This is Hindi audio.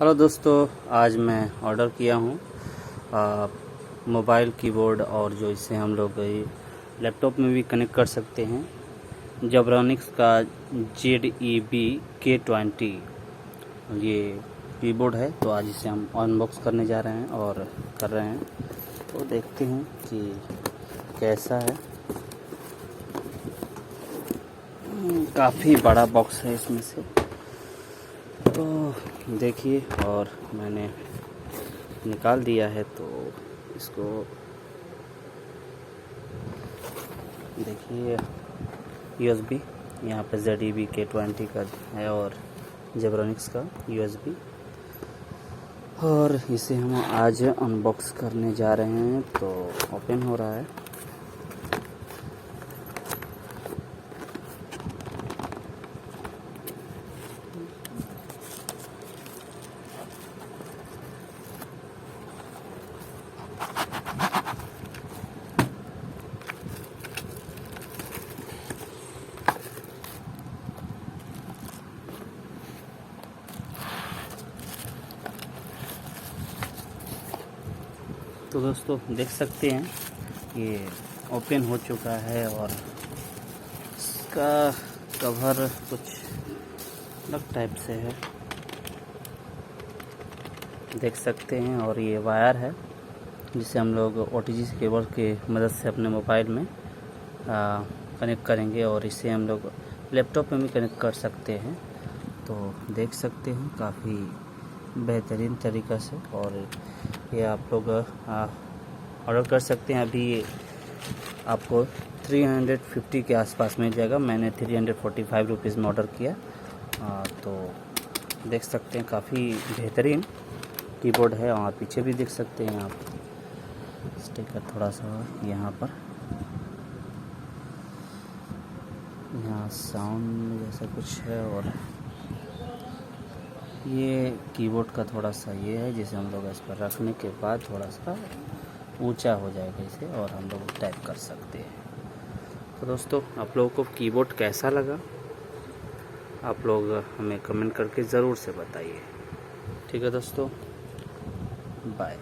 हेलो दोस्तों, आज मैं ऑर्डर किया हूँ मोबाइल कीबोर्ड और जो इसे हम लोग लैपटॉप में भी कनेक्ट कर सकते हैं। जेब्रॉनिक्स का ZEB-K20 ये कीबोर्ड है। तो आज इसे हम अनबॉक्स करने जा रहे हैं और कर रहे हैं, तो देखते हैं कि कैसा है। काफ़ी बड़ा बॉक्स है इसमें से, तो देखिए। और मैंने निकाल दिया है, तो इसको देखिए। USB यहाँ पे ZEB-K20 का है और जेब्रॉनिक्स का USB, और इसे हम आज अनबॉक्स करने जा रहे हैं। तो ओपन हो रहा है। तो दोस्तों देख सकते हैं ये ओपन हो चुका है और इसका कवर कुछ अलग टाइप से है, देख सकते हैं। और ये वायर है जिसे हम लोग OTG केबल के मदद से अपने मोबाइल में कनेक्ट करेंगे, और इसे हम लोग लैपटॉप में भी कनेक्ट कर सकते हैं। तो देख सकते हैं काफ़ी बेहतरीन तरीक़ा से, और ये आप लोग ऑर्डर कर सकते हैं। अभी ये आपको 350 के आसपास मिल जाएगा। मैंने 345 रुपीज़ में ऑर्डर किया। तो देख सकते हैं काफ़ी बेहतरीन कीबोर्ड है। और पीछे भी देख सकते हैं आप स्टिकर थोड़ा सा यहाँ पर, यहाँ साउंड जैसा कुछ है। और ये कीबोर्ड का थोड़ा सा ये है, जिसे हम लोग इस पर रखने के बाद थोड़ा सा ऊंचा हो जाएगा इसे, और हम लोग टाइप कर सकते हैं। तो दोस्तों, आप लोगों को कीबोर्ड कैसा लगा, आप लोग हमें कमेंट करके ज़रूर से बताइए। ठीक है दोस्तों, बाय।